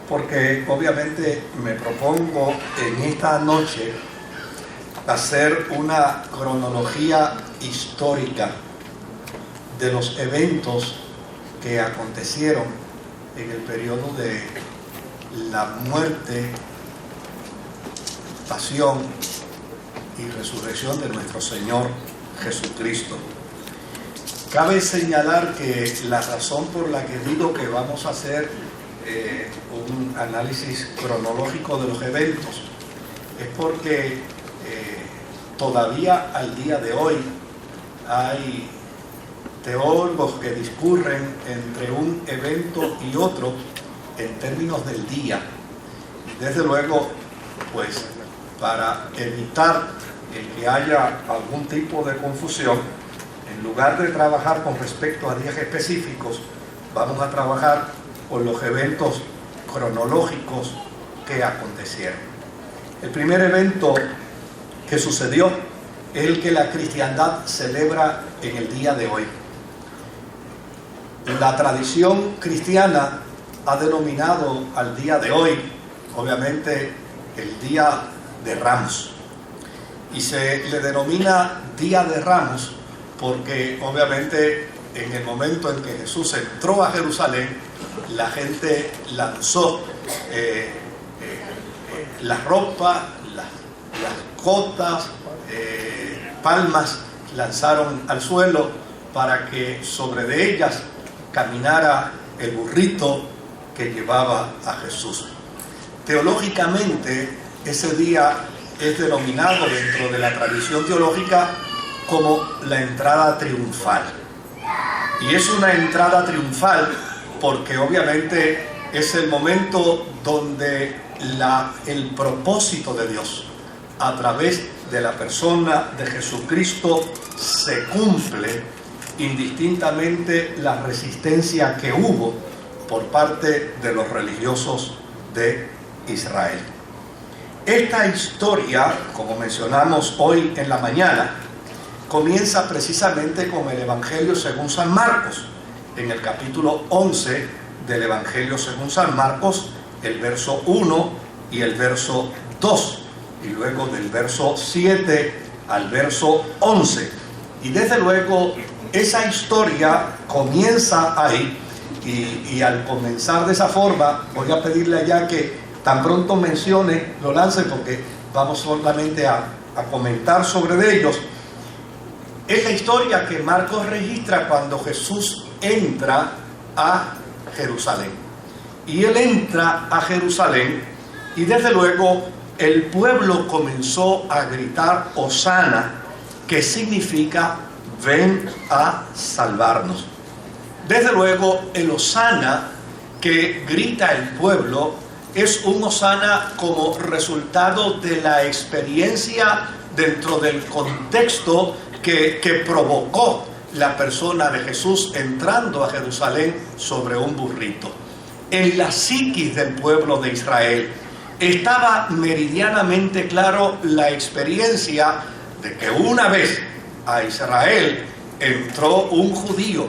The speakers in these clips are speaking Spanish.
porque obviamente me propongo en esta noche hacer una cronología histórica de los eventos que acontecieron en el periodo de la muerte, pasión y resurrección de nuestro Señor Jesucristo. Cabe señalar que la razón por la que digo que vamos a hacer un análisis cronológico de los eventos es porque todavía al día de hoy hay teólogos que discurren entre un evento y otro en términos del día. Y desde luego, pues, para evitar el que haya algún tipo de confusión, en lugar de trabajar con respecto a días específicos, vamos a trabajar con los eventos cronológicos que acontecieron. El primer evento que sucedió es el que la cristiandad celebra en el día de hoy. La tradición cristiana ha denominado al día de hoy, obviamente, el Día de Ramos. Y se le denomina Día de Ramos porque, obviamente, en el momento en que Jesús entró a Jerusalén, la gente lanzó las ropas, las cotas, palmas, lanzaron al suelo para que sobre de ellas caminara el burrito que llevaba a Jesús. Teológicamente, ese día es denominado dentro de la tradición teológica como la entrada triunfal. Y es una entrada triunfal porque obviamente es el momento donde el propósito de Dios a través de la persona de Jesucristo se cumple, indistintamente la resistencia que hubo por parte de los religiosos de Israel. Esta historia, como mencionamos hoy en la mañana, comienza precisamente con el Evangelio según San Marcos, en el capítulo 11 del Evangelio según San Marcos, el verso 1 y el verso 2, y luego del verso 7 al verso 11. Y desde luego esa historia comienza ahí, y al comenzar de esa forma, voy a pedirle allá que tan pronto mencione, lo lance, porque vamos solamente a comentar sobre ellos. Es la historia que Marcos registra cuando Jesús entra a Jerusalén. Y él entra a Jerusalén y desde luego el pueblo comenzó a gritar Hosana, que significa ven a salvarnos. Desde luego el Hosana que grita el pueblo es un Hosana como resultado de la experiencia dentro del contexto que provocó la persona de Jesús entrando a Jerusalén sobre un burrito. En la psiquis del pueblo de Israel estaba meridianamente claro la experiencia de que una vez a Israel entró un judío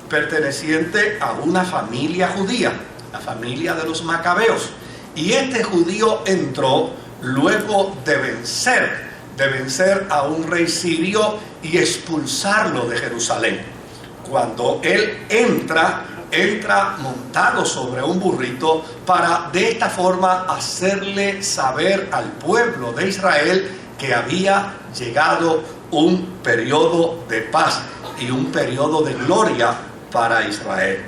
perteneciente a una familia judía, la familia de los macabeos, y este judío entró luego de vencer a un rey sirio y expulsarlo de Jerusalén. Cuando él entra montado sobre un burrito para de esta forma hacerle saber al pueblo de Israel que había llegado un periodo de paz y un periodo de gloria para Israel.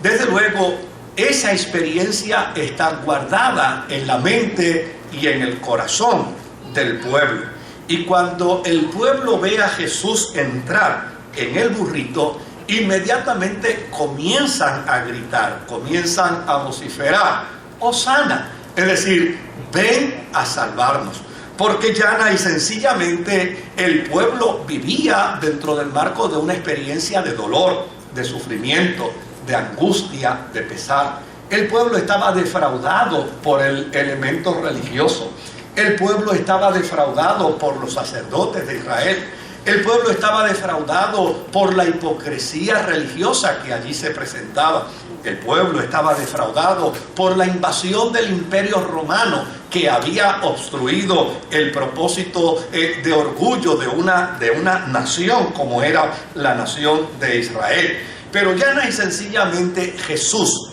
Desde luego, esa experiencia está guardada en la mente y en el corazón del pueblo. Y cuando el pueblo ve a Jesús entrar en el burrito, inmediatamente comienzan a gritar, comienzan a vociferar, Hosana, es decir, ven a salvarnos. Porque llana y sencillamente el pueblo vivía dentro del marco de una experiencia de dolor, de sufrimiento, de angustia, de pesar. El pueblo estaba defraudado por el elemento religioso. El pueblo estaba defraudado por los sacerdotes de Israel. El pueblo estaba defraudado por la hipocresía religiosa que allí se presentaba. El pueblo estaba defraudado por la invasión del Imperio Romano que había obstruido el propósito de orgullo de una nación como era la nación de Israel. Pero llana y sencillamente Jesús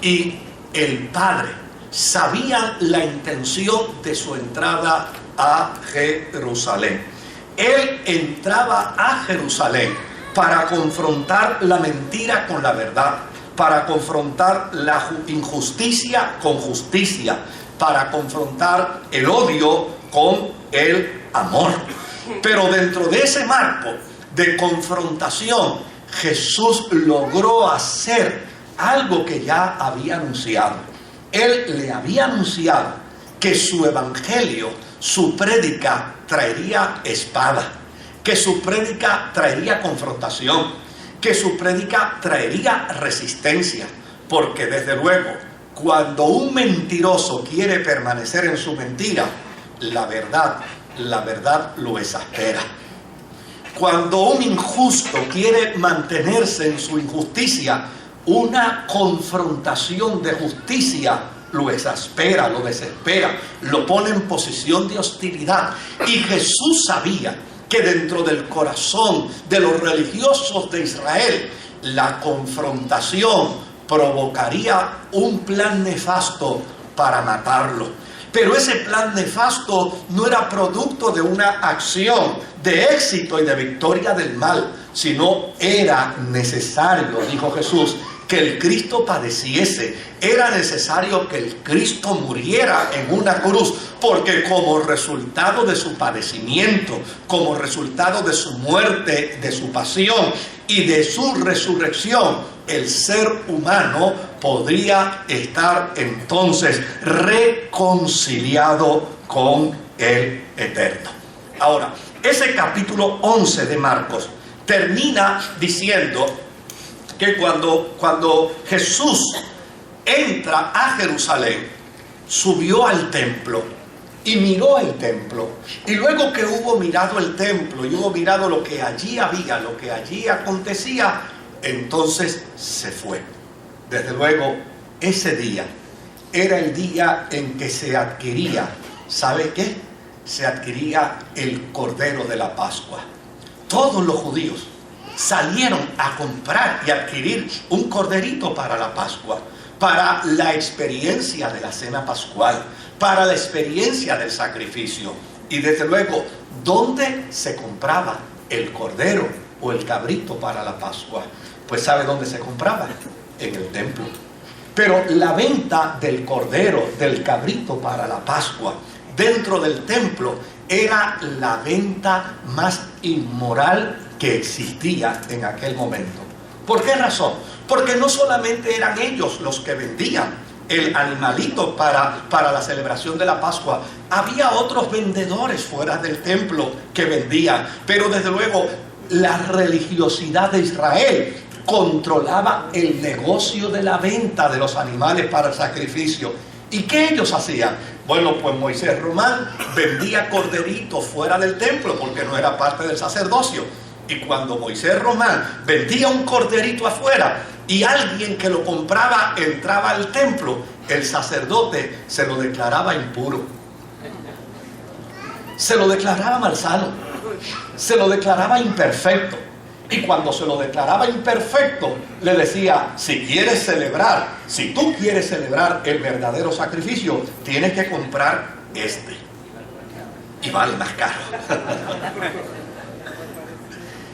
y el Padre sabían la intención de su entrada a Jerusalén. Él entraba a Jerusalén para confrontar la mentira con la verdad, para confrontar la injusticia con justicia, para confrontar el odio con el amor. Pero dentro de ese marco de confrontación, Jesús logró hacer algo que ya había anunciado. Él le había anunciado que su evangelio, su prédica traería espada, que su prédica traería confrontación, que su prédica traería resistencia, porque desde luego, cuando un mentiroso quiere permanecer en su mentira, la verdad lo exaspera. Cuando un injusto quiere mantenerse en su injusticia, una confrontación de justicia lo exaspera, lo desespera, lo pone en posición de hostilidad. Y Jesús sabía que dentro del corazón de los religiosos de Israel, la confrontación provocaría un plan nefasto para matarlo. Pero ese plan nefasto no era producto de una acción de éxito y de victoria del mal, sino era necesario, dijo Jesús, que el Cristo padeciese. Era necesario que el Cristo muriera en una cruz, porque como resultado de su padecimiento, como resultado de su muerte, de su pasión y de su resurrección, el ser humano podría estar entonces reconciliado con el Eterno. Ahora, ese capítulo 11 de Marcos termina diciendo que cuando Jesús entra a Jerusalén, subió al templo y miró el templo. Y luego que hubo mirado el templo y hubo mirado lo que allí había, lo que allí acontecía, entonces se fue. Desde luego, ese día era el día en que se adquiría, ¿sabe qué? Se adquiría el Cordero de la Pascua. Todos los judíos salieron a comprar y adquirir un corderito para la Pascua, para la experiencia de la cena pascual, para la experiencia del sacrificio. Y desde luego, ¿dónde se compraba el cordero o el cabrito para la Pascua? Pues ¿sabe dónde se compraba? En el templo. Pero la venta del cordero, del cabrito para la Pascua, dentro del templo, era la venta más inmoral que existía en aquel momento. ¿Por qué razón? Porque no solamente eran ellos los que vendían el animalito para la celebración de la Pascua. Había otros vendedores fuera del templo que vendían. Pero desde luego, la religiosidad de Israel controlaba el negocio de la venta de los animales para el sacrificio. ¿Y qué ellos hacían? Bueno, pues Moisés Román vendía corderitos fuera del templo porque no era parte del sacerdocio. Y cuando Moisés Román vendía un corderito afuera y alguien que lo compraba entraba al templo, el sacerdote se lo declaraba impuro, se lo declaraba malsano, se lo declaraba imperfecto. Y cuando se lo declaraba imperfecto, le decía, si tú quieres celebrar el verdadero sacrificio, tienes que comprar este. Y vale más caro.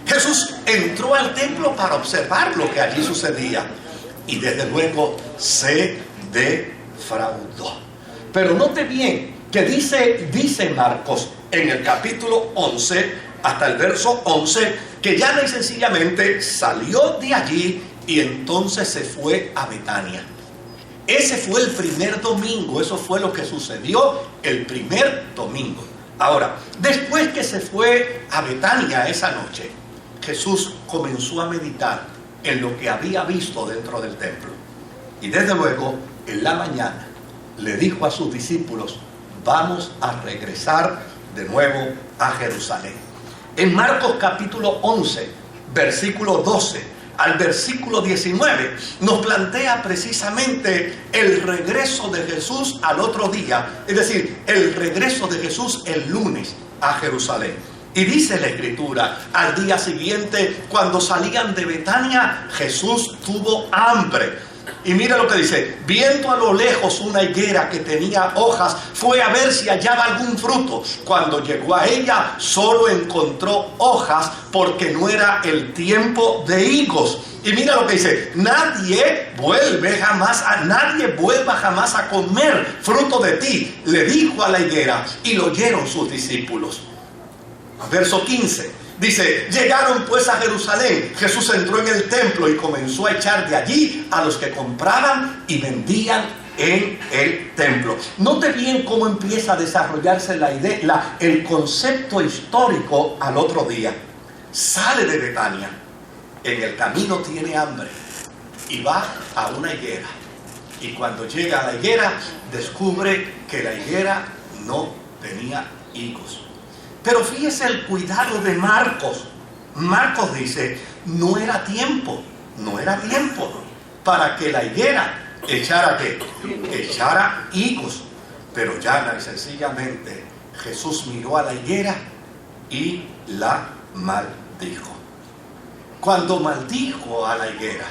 Jesús entró al templo para observar lo que allí sucedía. Y desde luego se defraudó. Pero note bien que dice Marcos en el capítulo 11, hasta el verso 11, que llana y sencillamente salió de allí y entonces se fue a Betania. Ese fue el primer domingo, eso fue lo que sucedió el primer domingo. Ahora, después que se fue a Betania esa noche, Jesús comenzó a meditar en lo que había visto dentro del templo. Y desde luego, en la mañana, le dijo a sus discípulos, vamos a regresar de nuevo a Jerusalén. En Marcos capítulo 11, versículo 12 al versículo 19, nos plantea precisamente el regreso de Jesús al otro día, es decir, el regreso de Jesús el lunes a Jerusalén. Y dice la Escritura, al día siguiente, cuando salían de Betania, Jesús tuvo hambre. Y mira lo que dice: viendo a lo lejos una higuera que tenía hojas, fue a ver si hallaba algún fruto. Cuando llegó a ella, solo encontró hojas, porque no era el tiempo de higos. Y mira lo que dice: nadie vuelva jamás a comer fruto de ti, le dijo a la higuera, y lo oyeron sus discípulos. Verso 15. Dice: llegaron pues a Jerusalén. Jesús entró en el templo y comenzó a echar de allí a los que compraban y vendían en el templo. Note bien cómo empieza a desarrollarse la idea, el concepto histórico al otro día. Sale de Betania, en el camino tiene hambre y va a una higuera. Y cuando llega a la higuera, descubre que la higuera no tenía higos. Pero fíjese el cuidado de Marcos. Marcos dice: no era tiempo para que la higuera echara ¿qué? Echara higos. Pero llana y sencillamente Jesús miró a la higuera y la maldijo. Cuando maldijo a la higuera,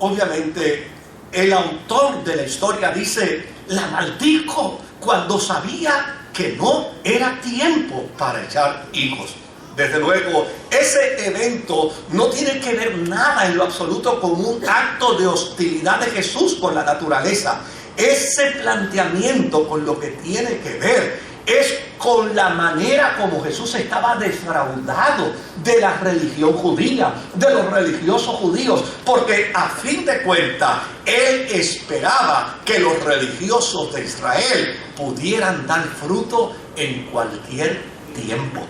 obviamente el autor de la historia dice: la maldijo cuando sabía que no era tiempo para echar higos. Desde luego, ese evento no tiene que ver nada en lo absoluto con un acto de hostilidad de Jesús con la naturaleza. Ese planteamiento con lo que tiene que ver es con la manera como Jesús estaba defraudado de la religión judía, de los religiosos judíos, porque a fin de cuentas Él esperaba que los religiosos de Israel pudieran dar fruto en cualquier tiempo.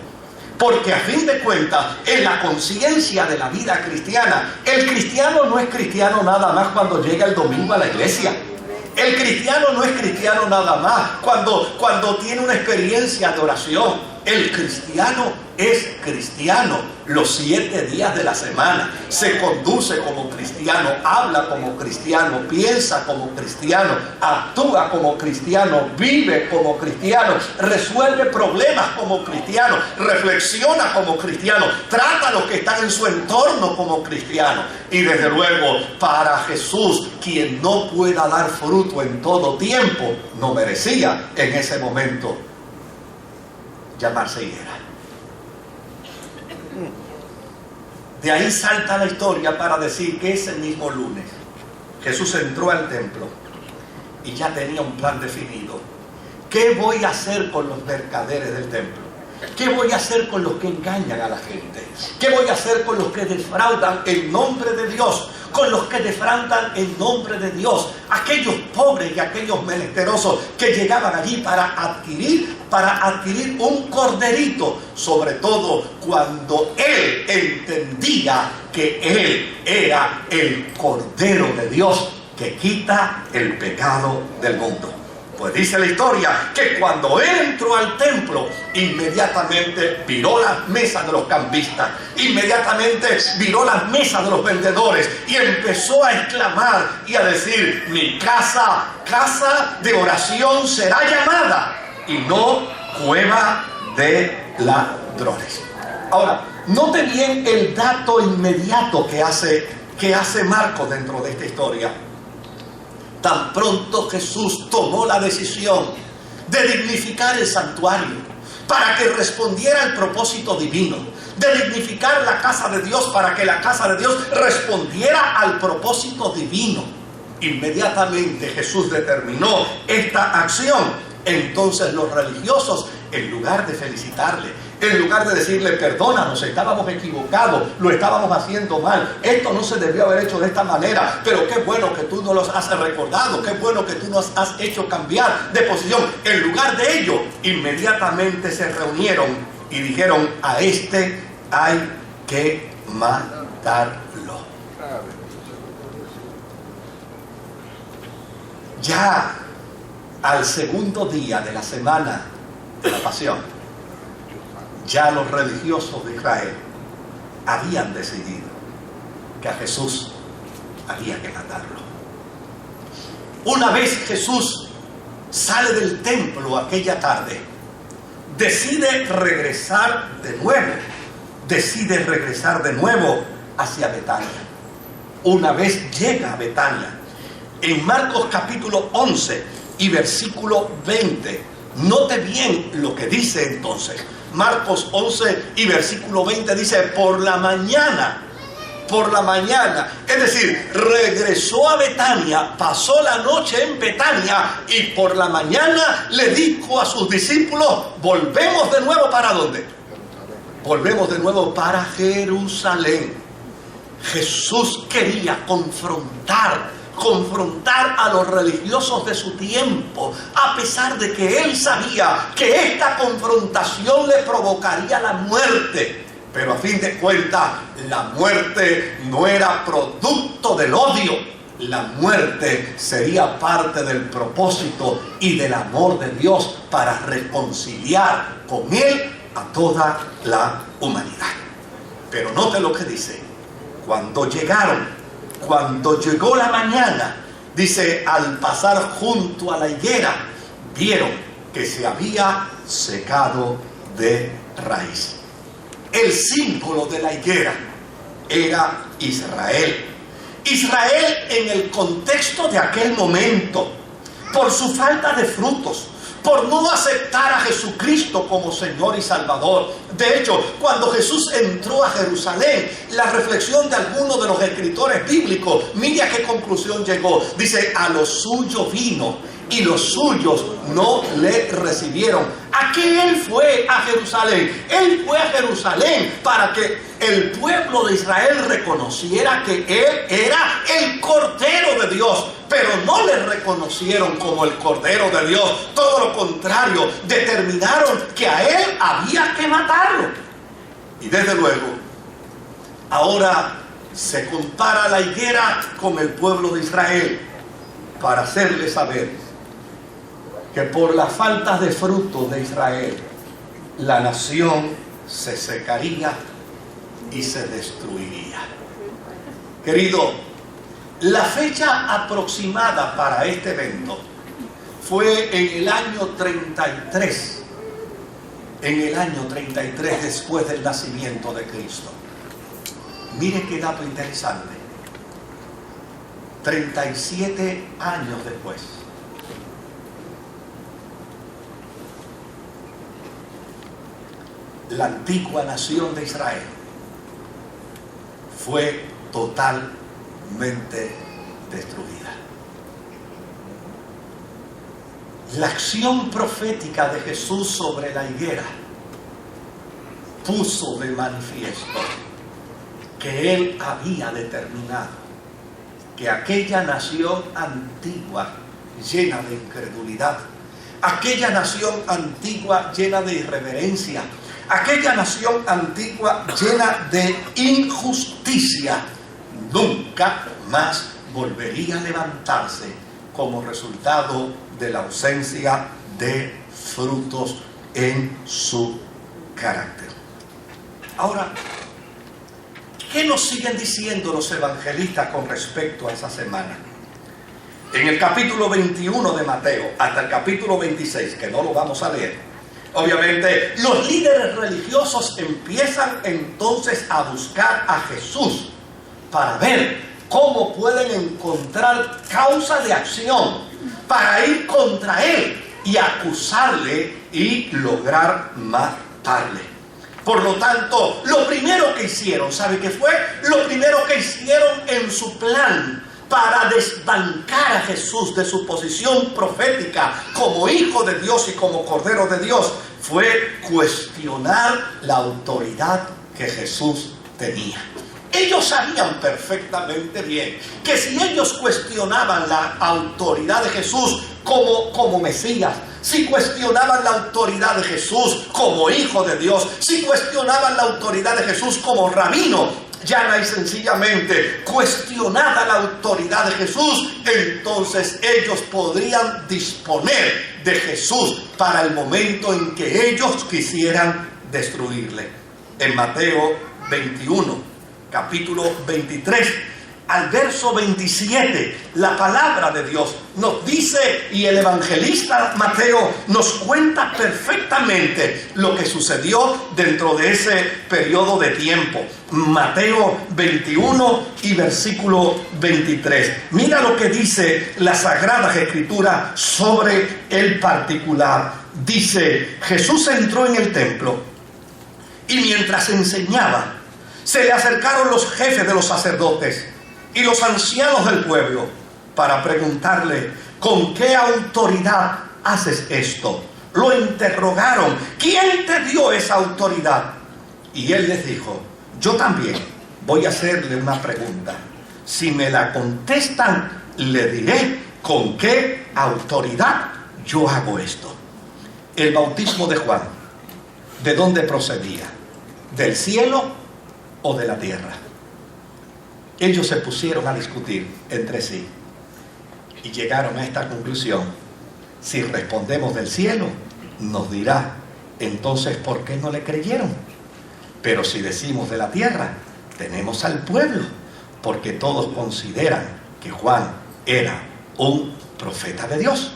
Porque a fin de cuentas, en la conciencia de la vida cristiana, el cristiano no es cristiano nada más cuando llega el domingo a la iglesia. El cristiano no es cristiano nada más cuando tiene una experiencia de oración. El cristiano es cristiano los 7 días de la semana. Se conduce como cristiano, habla como cristiano, piensa como cristiano, actúa como cristiano, vive como cristiano, resuelve problemas como cristiano, reflexiona como cristiano, trata a los que están en su entorno como cristiano. Y desde luego, para Jesús, quien no pueda dar fruto en todo tiempo, no merecía en ese momento llamarse higuera. De ahí salta la historia para decir que ese mismo lunes Jesús entró al templo y ya tenía un plan definido. ¿Qué voy a hacer con los mercaderes del templo? ¿Qué voy a hacer con los que engañan a la gente? ¿Qué voy a hacer con los que defraudan el nombre de Dios? Con los que defraudan el nombre de Dios, aquellos pobres y aquellos menesterosos que llegaban allí para adquirir un corderito, sobre todo cuando Él entendía que Él era el Cordero de Dios que quita el pecado del mundo. Pues dice la historia que cuando Él entró al templo, inmediatamente viró las mesas de los cambistas, inmediatamente viró las mesas de los vendedores y empezó a exclamar y a decir: mi casa, casa de oración será llamada y no cueva de ladrones. Ahora, note bien el dato inmediato que hace Marcos dentro de esta historia. Tan pronto Jesús tomó la decisión de dignificar el santuario para que respondiera al propósito divino, de dignificar la casa de Dios para que la casa de Dios respondiera al propósito divino, inmediatamente Jesús determinó esta acción. Entonces los religiosos, en lugar de felicitarle, en lugar de decirle: perdónanos, estábamos equivocados, lo estábamos haciendo mal, esto no se debió haber hecho de esta manera, pero qué bueno que tú nos los has recordado, qué bueno que tú nos has hecho cambiar de posición. En lugar de ello, inmediatamente se reunieron y dijeron: a este hay que matarlo. Ya al segundo día de la semana de la pasión, ya los religiosos de Israel habían decidido que a Jesús había que matarlo. Una vez Jesús sale del templo aquella tarde, decide regresar de nuevo hacia Betania. Una vez llega a Betania, en Marcos capítulo 11 y versículo 20, note bien lo que dice entonces. Marcos 11 y versículo 20 dice: por la mañana, es decir, regresó a Betania, pasó la noche en Betania y por la mañana le dijo a sus discípulos: volvemos de nuevo, ¿para dónde? Volvemos de nuevo para Jerusalén. Jesús quería confrontar a los religiosos de su tiempo, a pesar de que él sabía que esta confrontación le provocaría la muerte. Pero a fin de cuentas, la muerte no era producto del odio. La muerte sería parte del propósito y del amor de Dios para reconciliar con Él a toda la humanidad. Pero note lo que dice. Cuando llegó la mañana, dice, al pasar junto a la higuera, vieron que se había secado de raíz. El símbolo de la higuera era Israel. Israel en el contexto de aquel momento, por su falta de frutos, por no aceptar a Jesucristo como Señor y Salvador. De hecho, cuando Jesús entró a Jerusalén, la reflexión de algunos de los escritores bíblicos, mira a qué conclusión llegó. Dice, a los suyos vino y los suyos no le recibieron. ¿A qué Él fue a Jerusalén? Él fue a Jerusalén para que el pueblo de Israel reconociera que Él era el Cordero de Dios. Pero no le reconocieron como el Cordero de Dios. Todo lo contrario, determinaron que a Él había que matarlo. Y desde luego, ahora se compara la higuera con el pueblo de Israel para hacerle saber que por la falta de fruto de Israel, la nación se secaría y se destruiría. Querido, la fecha aproximada para este evento fue en el año 33. En el año 33 después del nacimiento de Cristo. Mire qué dato interesante. 37 años después. La antigua nación de Israel fue totalmente destruida. La acción profética de Jesús sobre la higuera puso de manifiesto que Él había determinado que aquella nación antigua llena de incredulidad, aquella nación antigua llena de irreverencia, aquella nación antigua llena de injusticia, nunca más volvería a levantarse como resultado de la ausencia de frutos en su carácter. Ahora, ¿qué nos siguen diciendo los evangelistas con respecto a esa semana? En el capítulo 21 de Mateo hasta el capítulo 26, que no lo vamos a leer, obviamente, los líderes religiosos empiezan entonces a buscar a Jesús para ver cómo pueden encontrar causa de acción para ir contra Él y acusarle y lograr matarle. Por lo tanto, lo primero que hicieron, ¿sabe qué fue? Lo primero que hicieron en su plan para desbancar a Jesús de su posición profética como Hijo de Dios y como Cordero de Dios fue cuestionar la autoridad que Jesús tenía. Ellos sabían perfectamente bien que si ellos cuestionaban la autoridad de Jesús como Mesías, si cuestionaban la autoridad de Jesús como Hijo de Dios, si cuestionaban la autoridad de Jesús como rabino, llana y sencillamente cuestionada la autoridad de Jesús, entonces ellos podrían disponer de Jesús para el momento en que ellos quisieran destruirle. En Mateo 21, capítulo 23, al verso 27, la palabra de Dios nos dice, y el evangelista Mateo nos cuenta perfectamente lo que sucedió dentro de ese periodo de tiempo. Mateo 21 y versículo 23. Mira lo que dice la Sagrada Escritura sobre el particular. Dice: Jesús entró en el templo y mientras enseñaba, se le acercaron los jefes de los sacerdotes y los ancianos del pueblo para preguntarle: ¿con qué autoridad haces esto? Lo interrogaron: ¿quién te dio esa autoridad? Y él les dijo: yo también voy a hacerle una pregunta. Si me la contestan, le diré con qué autoridad yo hago esto. El bautismo de Juan, ¿de dónde procedía? ¿Del cielo o de la tierra? Ellos se pusieron a discutir entre sí y llegaron a esta conclusión: si respondemos del cielo, nos dirá, entonces ¿por qué no le creyeron? Pero si decimos de la tierra, tenemos al pueblo, porque todos consideran que Juan era un profeta de Dios.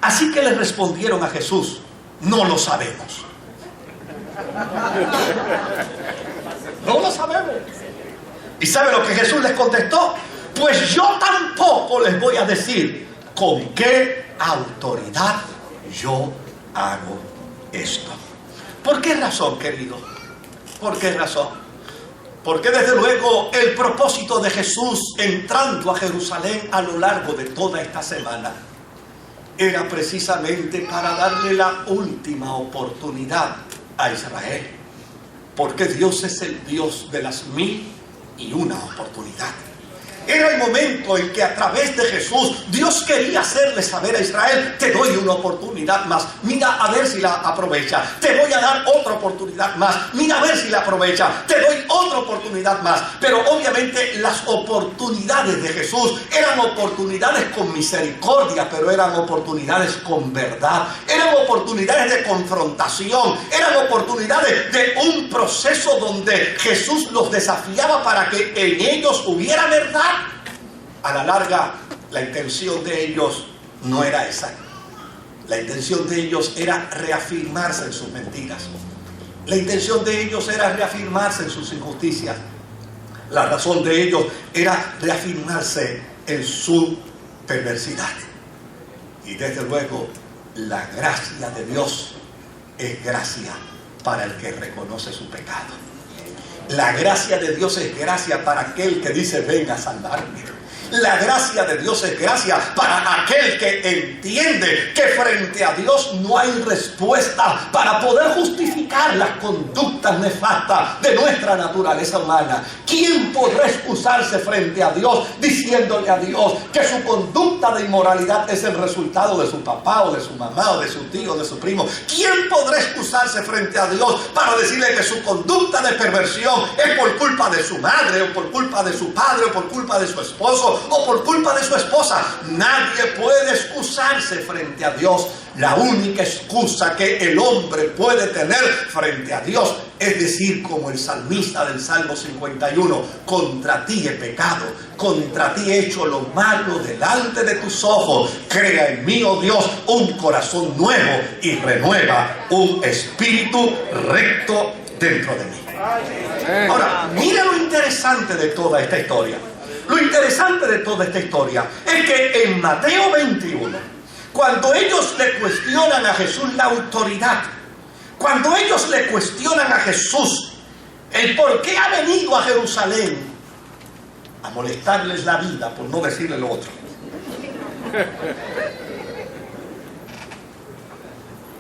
Así que le respondieron a Jesús: no lo sabemos. No lo sabemos. ¿Y sabe lo que Jesús les contestó? Pues yo tampoco les voy a decir con qué autoridad yo hago esto. ¿Por qué razón, querido? ¿Por qué razón? Porque desde luego el propósito de Jesús entrando a Jerusalén a lo largo de toda esta semana era precisamente para darle la última oportunidad a Israel. Porque Dios es el Dios de las 1001 oportunidades. Era el momento en que a través de Jesús Dios quería hacerle saber a Israel: te doy una oportunidad más, mira a ver si la aprovecha. Te voy a dar otra oportunidad más, mira a ver si la aprovecha. Te doy otra oportunidad más. Pero obviamente las oportunidades de Jesús eran oportunidades con misericordia, pero eran oportunidades con verdad, eran oportunidades de confrontación, eran oportunidades de un proceso donde Jesús los desafiaba para que en ellos hubiera verdad. A la larga, la intención de ellos no era esa. La intención de ellos era reafirmarse en sus mentiras. La intención de ellos era reafirmarse en sus injusticias. La razón de ellos era reafirmarse en su perversidad. Y desde luego, la gracia de Dios es gracia para el que reconoce su pecado. La gracia de Dios es gracia para aquel que dice: venga a salvarme. La gracia de Dios es gracia para aquel que entiende que frente a Dios no hay respuesta para poder justificar las conductas nefastas de nuestra naturaleza humana. ¿Quién podrá excusarse frente a Dios diciéndole a Dios que su conducta de inmoralidad es el resultado de su papá o de su mamá o de su tío o de su primo? ¿Quién podrá excusarse frente a Dios para decirle que su conducta de perversión es por culpa de su madre o por culpa de su padre o por culpa de su esposo o por culpa de su esposa? Nadie puede excusarse frente a Dios. La única excusa que el hombre puede tener frente a Dios es decir, como el salmista del Salmo 51: contra ti he pecado, contra ti he hecho lo malo delante de tus ojos. Crea en mí, oh Dios, un corazón nuevo y renueva un espíritu recto dentro de mí. Ahora, mira lo interesante de toda esta historia. Lo interesante de toda esta historia es que en Mateo 21, cuando ellos le cuestionan a Jesús la autoridad, cuando ellos le cuestionan a Jesús el por qué ha venido a Jerusalén a molestarles la vida, por no decirle lo otro,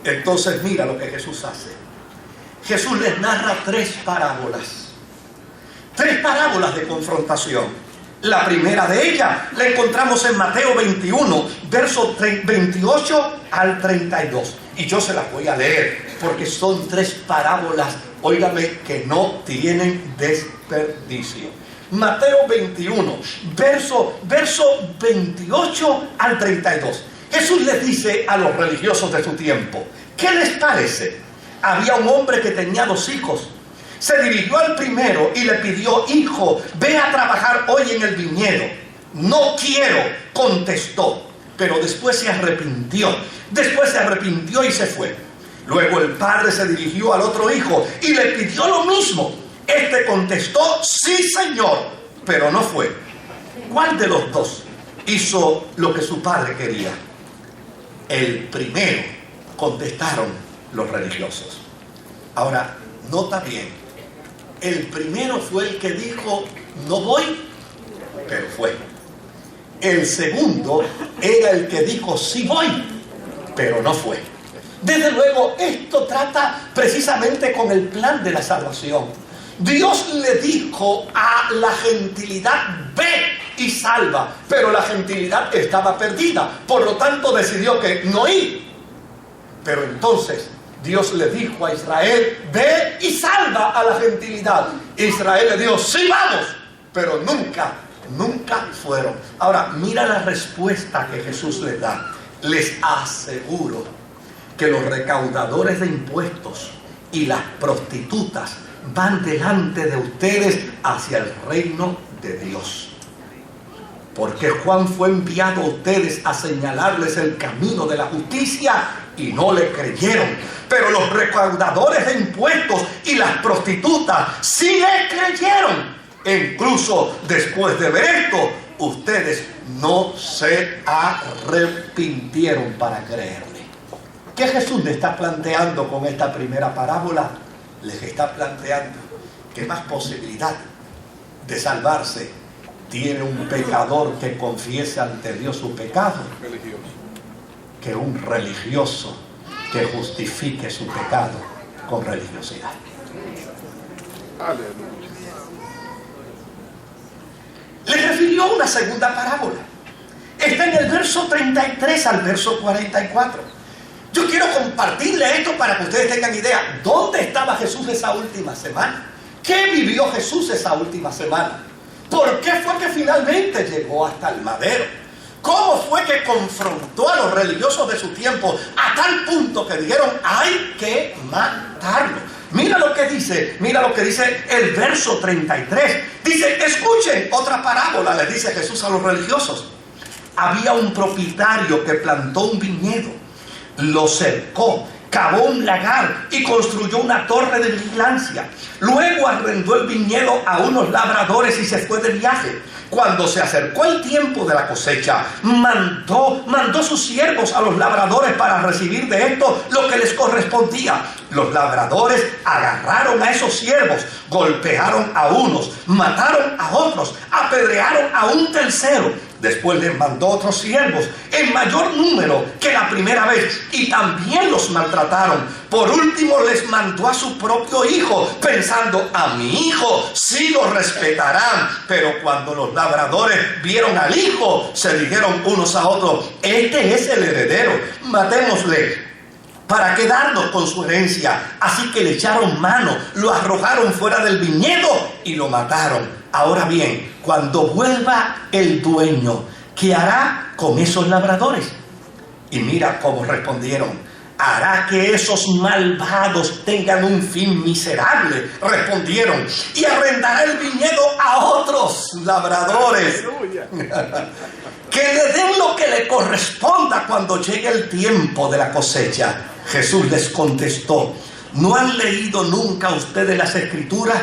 entonces mira lo que Jesús hace. Jesús les narra 3 parábolas. 3 parábolas de confrontación. La primera de ellas la encontramos en Mateo 21, versos 28 al 32. Y yo se las voy a leer porque son 3 parábolas, óigame, que no tienen desperdicio. Mateo 21, verso 28 al 32. Jesús les dice a los religiosos de su tiempo: ¿qué les parece? había un hombre que tenía 2 hijos. Se dirigió al primero y le pidió: hijo, ve a trabajar hoy en el viñedo. No quiero, contestó, pero después se arrepintió. Después se arrepintió y se fue. Luego el padre se dirigió al otro hijo y le pidió lo mismo. Este contestó: sí, señor, pero no fue. ¿Cuál de los dos hizo lo que su padre quería? El primero, contestaron los religiosos. Ahora, nota bien. El primero fue el que dijo: no voy, pero fue. El segundo era el que dijo: sí voy, pero no fue. Desde luego, esto trata precisamente con el plan de la salvación. Dios le dijo a la gentilidad: ve y salva, pero la gentilidad estaba perdida, por lo tanto decidió que no ir. Pero entonces Dios le dijo a Israel: ve y salva a la gentilidad. Israel le dijo: sí, vamos, pero nunca fueron. Ahora, mira la respuesta que Jesús les da. Les aseguro que los recaudadores de impuestos y las prostitutas van delante de ustedes hacia el reino de Dios. Porque Juan fue enviado a ustedes a señalarles el camino de la justicia y no le creyeron. Pero los recaudadores de impuestos y las prostitutas sí le creyeron. E incluso después de ver esto, ustedes no se arrepintieron para creerle. ¿Qué Jesús le está planteando con esta primera parábola? Les está planteando que más posibilidad de salvarse tiene un pecador que confiese ante Dios su pecado que un religioso que justifique su pecado con religiosidad. Aleluya. Le refirió una segunda parábola. Está en el verso 33 al verso 44. Yo quiero compartirle esto para que ustedes tengan idea. ¿Dónde estaba Jesús esa última semana? ¿Qué vivió Jesús esa última semana? ¿Por qué fue que finalmente llegó hasta el madero? ¿Cómo fue que confrontó a los religiosos de su tiempo a tal punto que dijeron: hay que matarlo? Mira lo que dice el verso 33. Dice: escuchen otra parábola, le dice Jesús a los religiosos. Había un propietario que plantó un viñedo, lo cercó, cavó un lagar y construyó una torre de vigilancia. Luego arrendó el viñedo a unos labradores y se fue de viaje. Cuando se acercó el tiempo de la cosecha, mandó sus siervos a los labradores para recibir de esto lo que les correspondía. Los labradores agarraron a esos siervos, golpearon a unos, mataron a otros, apedrearon a un tercero. Después les mandó otros siervos en mayor número que la primera vez y también los maltrataron. Por último les mandó a su propio hijo, pensando: a mi hijo sí lo respetarán. Pero cuando los labradores vieron al hijo, se dijeron unos a otros: este es el heredero, matémosle para quedarnos con su herencia. Así que le echaron mano, lo arrojaron fuera del viñedo y lo mataron. Ahora bien, cuando vuelva el dueño, ¿qué hará con esos labradores? Y mira cómo respondieron: hará que esos malvados tengan un fin miserable, respondieron, y arrendará el viñedo a otros labradores que le den lo que le corresponda cuando llegue el tiempo de la cosecha. Jesús les contestó: ¿no han leído nunca ustedes las Escrituras?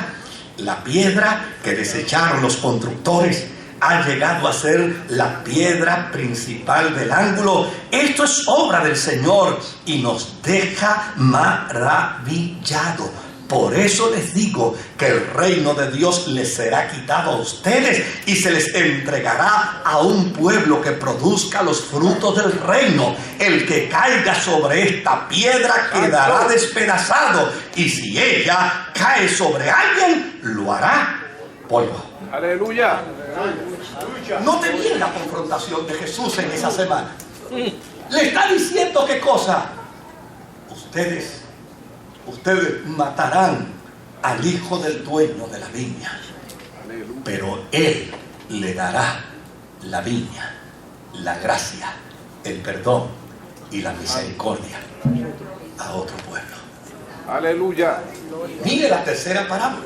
La piedra que desecharon los constructores ha llegado a ser la piedra principal del ángulo. Esto es obra del Señor y nos deja maravillados. Por eso les digo que el reino de Dios les será quitado a ustedes y se les entregará a un pueblo que produzca los frutos del reino. El que caiga sobre esta piedra quedará despedazado, y si ella cae sobre alguien, lo hará polvo. Aleluya. Note bien la confrontación de Jesús en esa semana. Le está diciendo: ¿qué cosa? Ustedes matarán al hijo del dueño de la viña, pero él le dará la viña, la gracia, el perdón y la misericordia a otro pueblo. Aleluya. Mire la tercera parábola.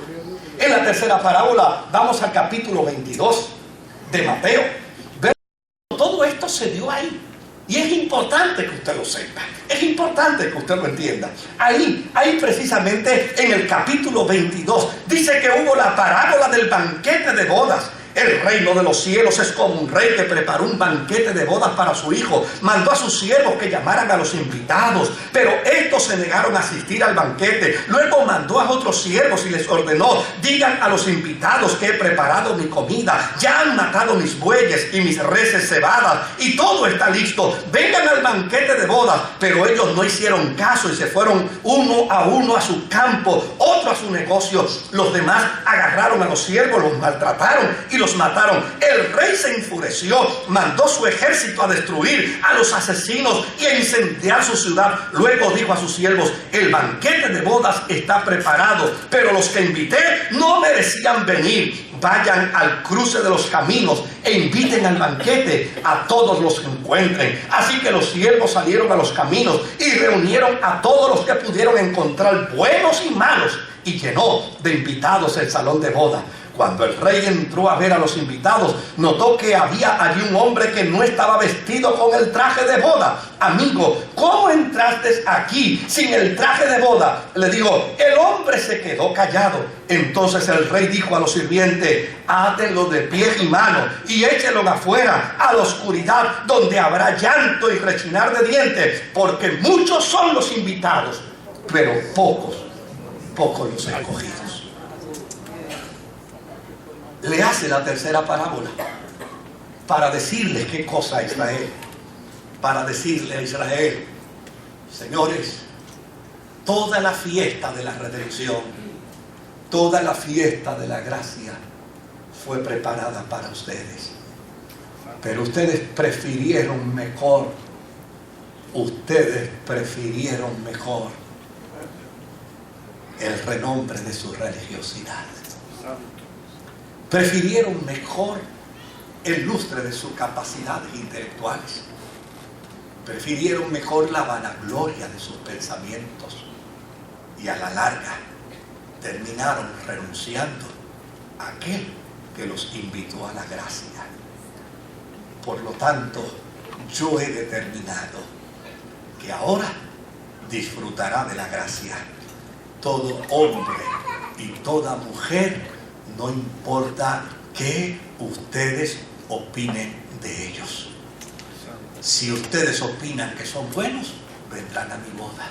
En la tercera parábola vamos al capítulo 22 de Mateo. Todo esto se dio ahí. Y es importante que usted lo sepa. Es importante que usted lo entienda. Ahí precisamente en el capítulo 22 dice que hubo la parábola del banquete de bodas. El reino de los cielos es como un rey que preparó un banquete de bodas para su hijo. Mandó a sus siervos que llamaran a los invitados, pero estos se negaron a asistir al banquete. Luego mandó a otros siervos y les ordenó: digan a los invitados que he preparado mi comida. Ya han matado mis bueyes y mis reses cebadas y todo está listo. Vengan al banquete de bodas. Pero ellos no hicieron caso y se fueron uno a su campo, otro a su negocio. Los demás agarraron a los siervos, los maltrataron y los mataron. El rey se enfureció, mandó su ejército a destruir a los asesinos y a incendiar su ciudad. Luego dijo a sus siervos: el banquete de bodas está preparado, pero los que invité no merecían venir. Vayan al cruce de los caminos e inviten al banquete a todos los que encuentren. Así que los siervos salieron a los caminos y reunieron a todos los que pudieron encontrar, buenos y malos, y llenó de invitados el salón de boda. Cuando el rey entró a ver a los invitados, notó que había allí un hombre que no estaba vestido con el traje de boda. Amigo, ¿cómo entraste aquí sin el traje de boda? Le dijo. El hombre se quedó callado. Entonces el rey dijo a los sirvientes: átenlo de pies y manos y échenlo afuera a la oscuridad, donde habrá llanto y rechinar de dientes, porque muchos son los invitados, pero pocos los escogidos. Le hace la tercera parábola para decirles qué cosa a Israel. Para decirle a Israel: señores, toda la fiesta de la redención, toda la fiesta de la gracia fue preparada para ustedes. Pero ustedes prefirieron mejor el renombre de su religiosidad. Prefirieron mejor el lustre de sus capacidades intelectuales. Prefirieron mejor la vanagloria de sus pensamientos. Y a la larga terminaron renunciando a aquel que los invitó a la gracia. Por lo tanto, yo he determinado que ahora disfrutará de la gracia todo hombre y toda mujer, no importa qué ustedes opinen de ellos. Si ustedes opinan que son buenos, vendrán a mi boda.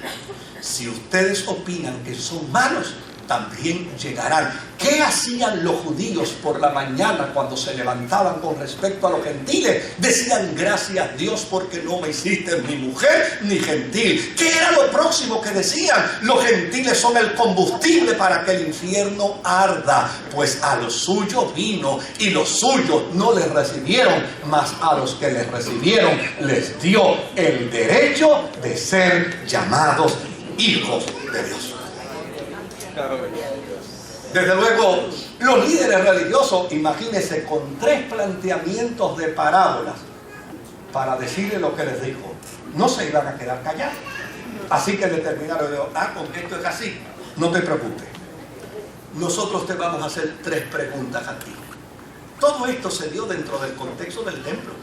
Si ustedes opinan que son malos, también llegarán. ¿Qué hacían los judíos por la mañana cuando se levantaban con respecto a los gentiles? Decían: gracias a Dios porque no me hiciste ni mujer ni gentil. ¿Qué era lo próximo que decían? Los gentiles son el combustible para que el infierno arda. Pues a los suyos vino y los suyos no les recibieron, mas a los que les recibieron les dio el derecho de ser llamados hijos de Dios. Desde luego, los líderes religiosos, imagínense, con 3 planteamientos de parábolas para decirle lo que les dijo, no se iban a quedar callados. Así que determinaron: con esto es así, no te preocupes, nosotros te vamos a hacer 3 preguntas a ti. Todo esto se dio dentro del contexto del templo.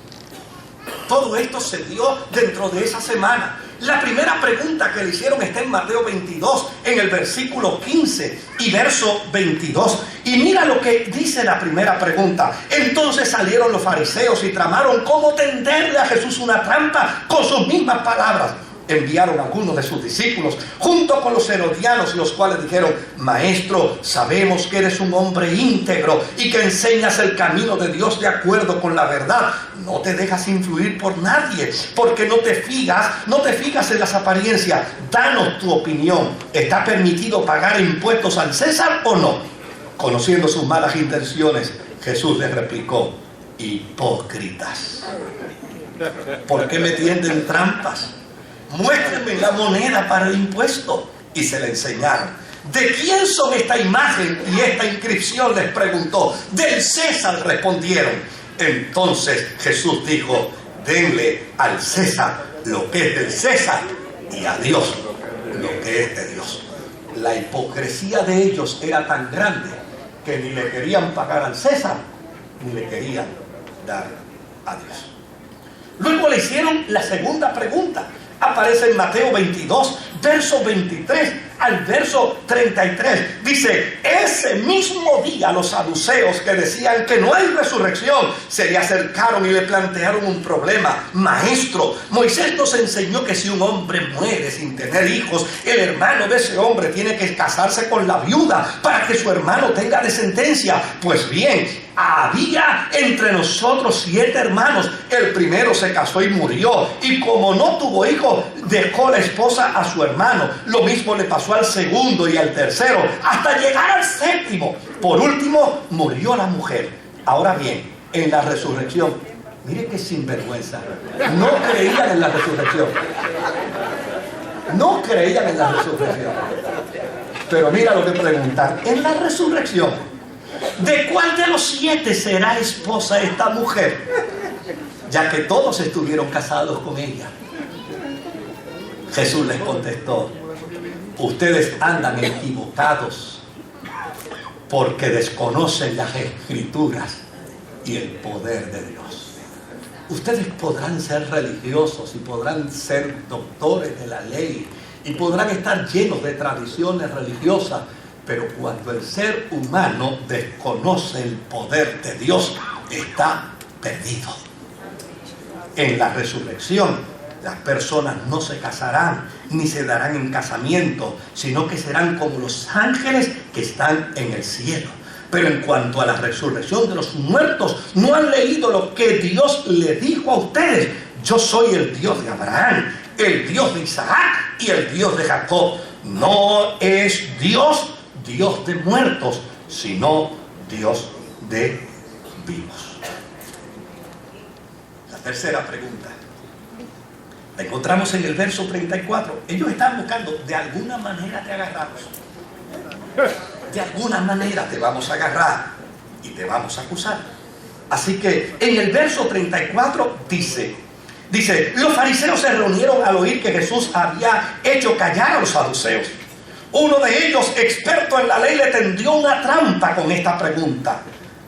Todo esto se dio dentro de esa semana. La primera pregunta que le hicieron está en Mateo 22, en el versículo 15 y verso 22. Y mira lo que dice la primera pregunta. Entonces salieron los fariseos y tramaron cómo tenderle a Jesús una trampa con sus mismas palabras. Enviaron a algunos de sus discípulos junto con los herodianos, los cuales dijeron: Maestro, sabemos que eres un hombre íntegro y que enseñas el camino de Dios de acuerdo con la verdad. No te dejas influir por nadie, porque no te fijas en las apariencias. Danos tu opinión. ¿Está permitido pagar impuestos al César o no? Conociendo sus malas intenciones, Jesús les replicó: hipócritas, ¿por qué me tienden trampas? Muéstrenme la moneda para el impuesto. Y se le enseñaron. ¿De quién son esta imagen y esta inscripción?, les preguntó. Del César, respondieron. Entonces Jesús dijo: denle al César lo que es del César y a Dios lo que es de Dios. la hipocresía de ellos era tan grande que ni le querían pagar al César, ni le querían dar a Dios. Luego le hicieron la segunda pregunta. Aparece en Mateo 22, verso 23 al verso 33. Dice: ese mismo día los saduceos, que decían que no hay resurrección, se le acercaron y le plantearon un problema. Maestro, Moisés nos enseñó que si un hombre muere sin tener hijos, el hermano de ese hombre tiene que casarse con la viuda para que su hermano tenga descendencia. Pues bien, había entre nosotros 7 hermanos. El primero se casó y murió, y como no tuvo hijos, dejó la esposa a su hermano. Lo mismo le pasó al segundo y al tercero, hasta llegar al séptimo. Por último, murió la mujer. Ahora bien, en la resurrección, mire qué sinvergüenza, no creían en la resurrección. No creían en la resurrección. Pero mira lo que preguntan: en la resurrección, ¿de cuál de los 7 será esposa esta mujer? Ya que todos estuvieron casados con ella. Jesús les contestó: ustedes andan equivocados porque desconocen las Escrituras y el poder de Dios. Ustedes podrán ser religiosos y podrán ser doctores de la ley y podrán estar llenos de tradiciones religiosas, pero cuando el ser humano desconoce el poder de Dios, está perdido. En la resurrección, las personas no se casarán ni se darán en casamiento, sino que serán como los ángeles que están en el cielo. Pero en cuanto a la resurrección de los muertos, no han leído lo que Dios le dijo a ustedes: yo soy el Dios de Abraham, el Dios de Isaac y el Dios de Jacob. No es Dios de muertos, sino Dios de vivos. La tercera pregunta la encontramos en el verso 34. Ellos están buscando de alguna manera te agarramos. De alguna manera te vamos a agarrar y te vamos a acusar. Así que en el verso 34 dice: los fariseos se reunieron al oír que Jesús había hecho callar a los saduceos. Uno de ellos, experto en la ley, le tendió una trampa con esta pregunta: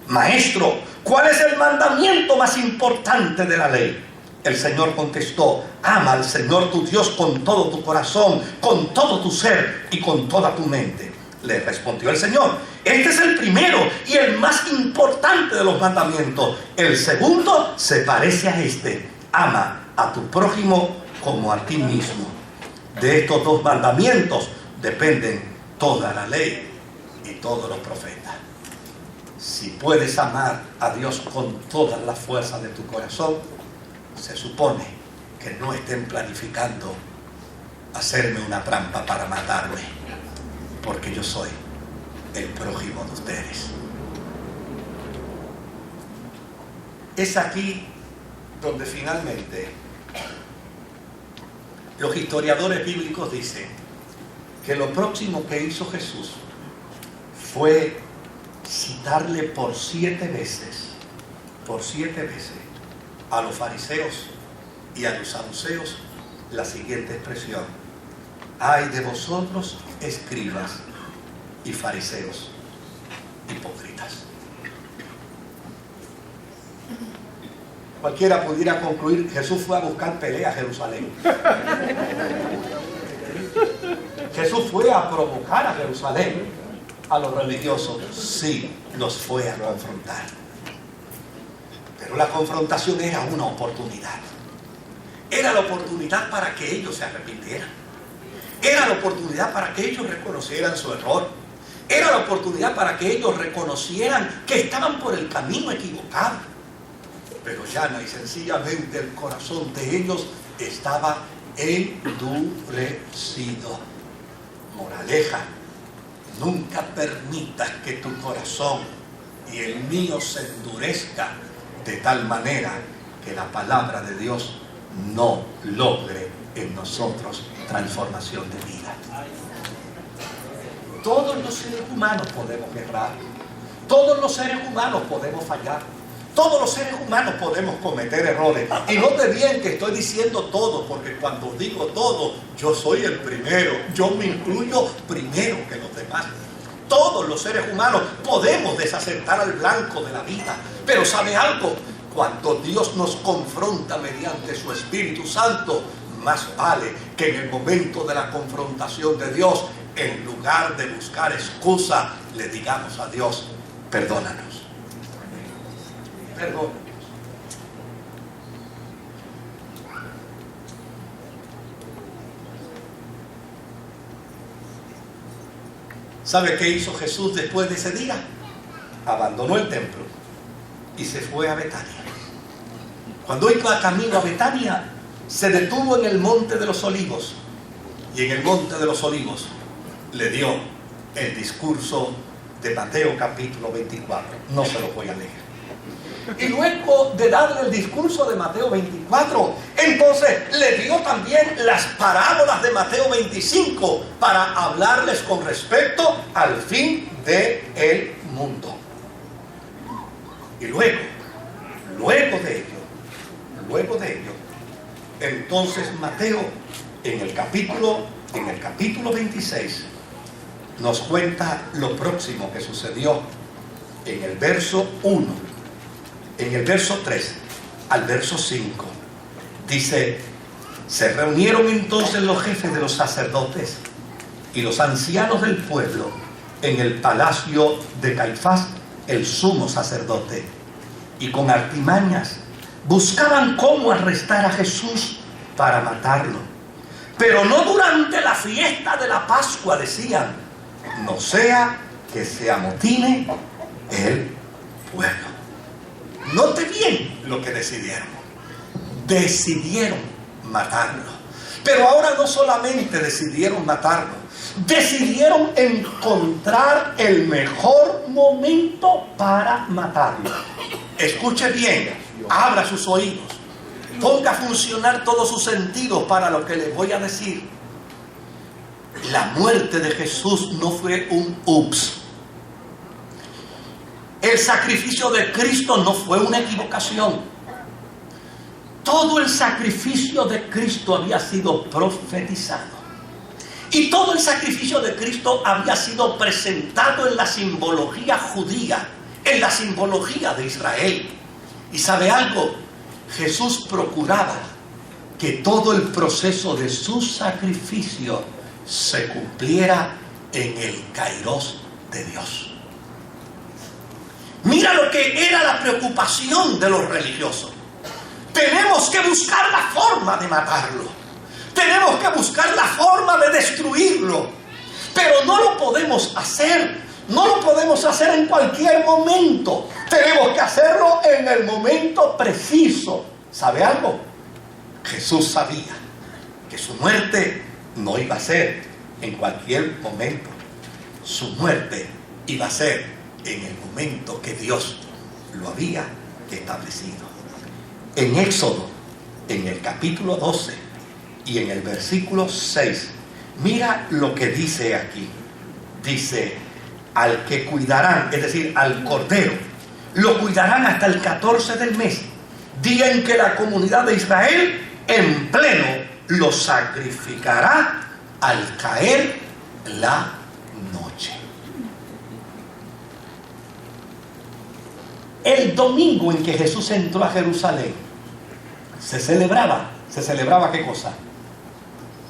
Maestro, ¿cuál es el mandamiento más importante de la ley? El Señor contestó: ama al Señor tu Dios con todo tu corazón, con todo tu ser y con toda tu mente. Le respondió el Señor: este es el primero y el más importante de los mandamientos. El segundo se parece a este: ama a tu prójimo como a ti mismo. De estos 2 mandamientos dependen toda la ley y todos los profetas. Si puedes amar a Dios con todas las fuerzas de tu corazón, se supone que no estén planificando hacerme una trampa para matarme, porque yo soy el prójimo de ustedes. Es aquí donde finalmente los historiadores bíblicos dicen que lo próximo que hizo Jesús fue citarle por 7 veces a los fariseos y a los saduceos la siguiente expresión: ay de vosotros, escribas y fariseos hipócritas. Cualquiera pudiera concluir: Jesús fue a buscar pelea a Jerusalén. Jesús fue a provocar a Jerusalén, a los religiosos. Sí, los fue a confrontar. Pero la confrontación era una oportunidad. Era la oportunidad para que ellos se arrepintieran. Era la oportunidad para que ellos reconocieran su error. Era la oportunidad para que ellos reconocieran que estaban por el camino equivocado. Pero llana y sencillamente el corazón de ellos estaba endurecido. Moraleja: nunca permitas que tu corazón y el mío se endurezca de tal manera que la palabra de Dios no logre en nosotros transformación de vida. Todos los seres humanos podemos errar. Todos los seres humanos podemos fallar. Todos los seres humanos podemos cometer errores. Y note bien que estoy diciendo todo, porque cuando digo todo, yo soy el primero. Yo me incluyo primero que los demás. Todos los seres humanos podemos desacertar al blanco de la vida. Pero ¿sabe algo? Cuando Dios nos confronta mediante su Espíritu Santo, más vale que en el momento de la confrontación de Dios, en lugar de buscar excusa, le digamos a Dios: perdónanos. Perdónanos. ¿Sabe qué hizo Jesús después de ese día? Abandonó el templo y se fue a Betania. Cuando iba camino a Betania, se detuvo en el Monte de los Olivos, y en el Monte de los Olivos le dio el discurso de Mateo capítulo 24. No se lo voy a leer. Y luego de darle el discurso de Mateo 24, entonces le dio también las parábolas de Mateo 25 para hablarles con respecto al fin del mundo. Y luego de ello, entonces Mateo en el capítulo 26 nos cuenta lo próximo que sucedió en el verso 1. En el verso 3 al verso 5 dice: se reunieron entonces los jefes de los sacerdotes y los ancianos del pueblo en el palacio de Caifás, el sumo sacerdote, y con artimañas buscaban cómo arrestar a Jesús para matarlo, pero no durante la fiesta de la Pascua, decían, no sea que se amotine el pueblo. Note bien lo que decidieron. Decidieron matarlo. Pero ahora no solamente decidieron matarlo, decidieron encontrar el mejor momento para matarlo. Escuche bien, abra sus oídos, ponga a funcionar todos sus sentidos para lo que les voy a decir. La muerte de Jesús no fue un ups. El sacrificio de Cristo no fue una equivocación. Todo el sacrificio de Cristo había sido profetizado. Y todo el sacrificio de Cristo había sido presentado en la simbología judía, en la simbología de Israel. ¿Y sabe algo? Jesús procuraba que todo el proceso de su sacrificio se cumpliera en el kairos de Dios. Mira lo que era la preocupación de los religiosos. Tenemos que buscar la forma de matarlo. Tenemos que buscar la forma de destruirlo. Pero no lo podemos hacer. No lo podemos hacer en cualquier momento. Tenemos que hacerlo en el momento preciso. ¿Sabe algo? Jesús sabía que su muerte no iba a ser en cualquier momento. Su muerte iba a ser en el momento que Dios lo había establecido. En Éxodo, en el capítulo 12 y en el versículo 6, mira lo que dice aquí. Dice: al que cuidarán, es decir, al cordero, lo cuidarán hasta el 14 del mes, día en que la comunidad de Israel en pleno lo sacrificará al caer la noche. El domingo en que Jesús entró a Jerusalén, se celebraba ¿qué cosa?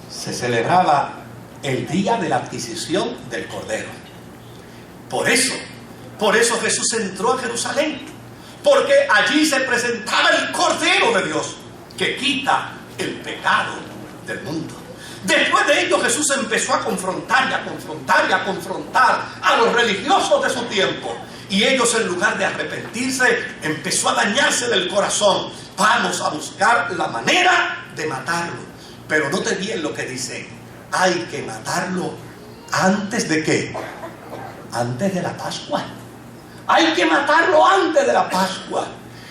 Se celebraba el día de la adquisición del Cordero. Por eso Jesús entró a Jerusalén, porque allí se presentaba el Cordero de Dios, que quita el pecado del mundo. Después de ello, Jesús empezó a confrontar a los religiosos de su tiempo. Y ellos, en lugar de arrepentirse, empezó a dañarse del corazón. Vamos a buscar la manera de matarlo. Pero note bien lo que dice: hay que matarlo antes de ¿qué? Antes de la Pascua. Hay que matarlo antes de la Pascua.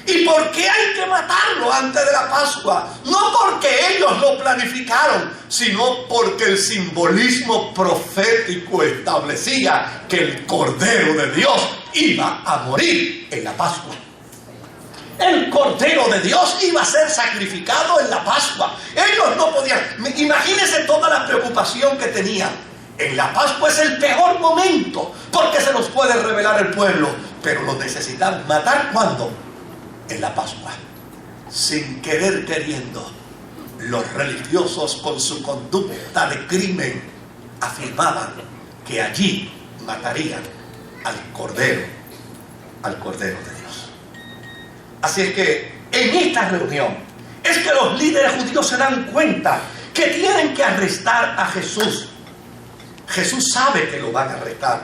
¿Y por qué hay que matarlo antes de la Pascua? No porque ellos lo planificaron, sino porque el simbolismo profético establecía que el Cordero de Dios iba a morir en la Pascua. El Cordero de Dios iba a ser sacrificado en la Pascua. Ellos no podían. Imagínense toda la preocupación que tenían. En la Pascua es el peor momento, porque se los puede revelar el pueblo. Pero los necesitan matar, ¿cuándo? En la Pascua. Sin querer queriendo, los religiosos, con su conducta de crimen, afirmaban que allí matarían al Cordero de Dios. Así es que en esta reunión es que los líderes judíos se dan cuenta que tienen que arrestar a Jesús. Jesús sabe que lo van a arrestar.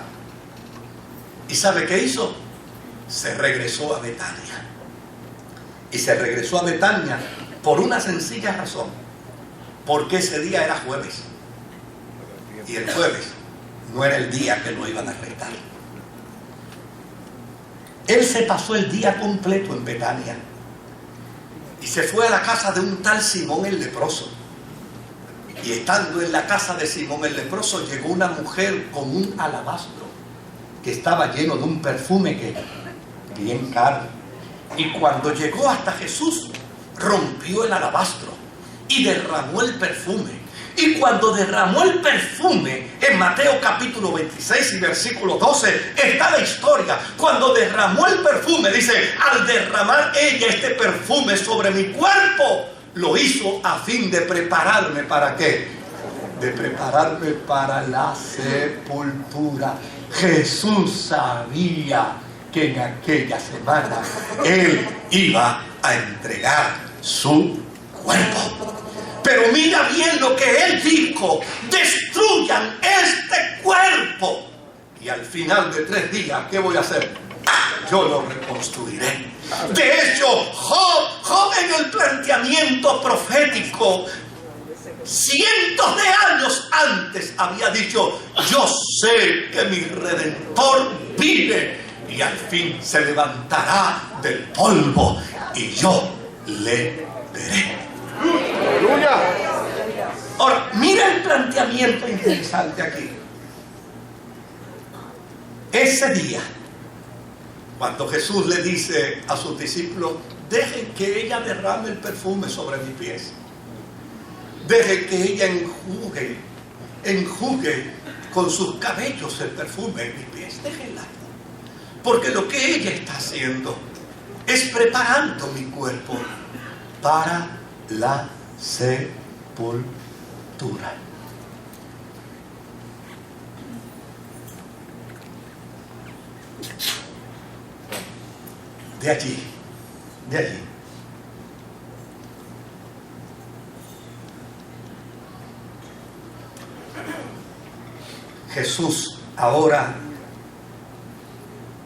¿Y sabe qué hizo? Se regresó a Betania. Y se regresó a Betania por una sencilla razón. Porque ese día era jueves. Y el jueves no era el día que lo iban a arrestar. Él se pasó el día completo en Betania y se fue a la casa de un tal Simón el leproso. Y estando en la casa de Simón el leproso, llegó una mujer con un alabastro que estaba lleno de un perfume que bien caro. Y cuando llegó hasta Jesús, rompió el alabastro y derramó el perfume. Y cuando derramó el perfume, en Mateo capítulo 26 y versículo 12, está la historia. Cuando derramó el perfume, dice, al derramar ella este perfume sobre mi cuerpo, lo hizo a fin de prepararme, ¿para qué? De prepararme para la sepultura. Jesús sabía que en aquella semana Él iba a entregar su cuerpo. Pero mira bien lo que Él dijo: destruyan este cuerpo y al final de 3 días, ¿qué voy a hacer? Yo lo reconstruiré. De hecho, Job en el planteamiento profético, cientos de años antes, había dicho: yo sé que mi Redentor vive y al fin se levantará del polvo y yo le veré. Ahora, mira el planteamiento interesante aquí. Ese día, cuando Jesús le dice a sus discípulos: dejen que ella derrame el perfume sobre mis pies, dejen que ella enjugue con sus cabellos el perfume en mis pies, déjenla, porque lo que ella está haciendo es preparando mi cuerpo para la sepultura. De allí, Jesús ahora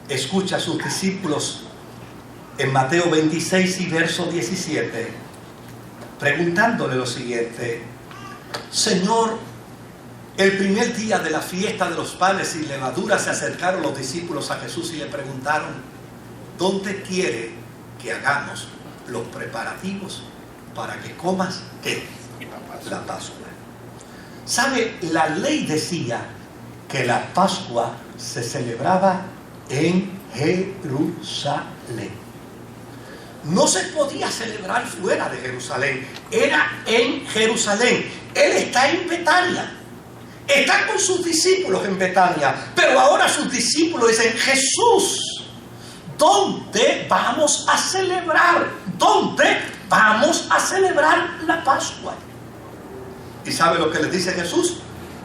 escucha a sus discípulos en Mateo 26 y verso 17, preguntándole lo siguiente: Señor, el primer día de la fiesta de los panes sin levadura se acercaron los discípulos a Jesús y le preguntaron: ¿dónde quiere que hagamos los preparativos para que comas qué? La Pascua. ¿Sabe? La ley decía que la Pascua se celebraba en Jerusalén. No se podía celebrar fuera de Jerusalén, era en Jerusalén. Él está en Betania, está con sus discípulos en Betania, pero ahora sus discípulos dicen: Jesús, ¿dónde vamos a celebrar? ¿Dónde vamos a celebrar la Pascua? ¿Y sabe lo que les dice Jesús?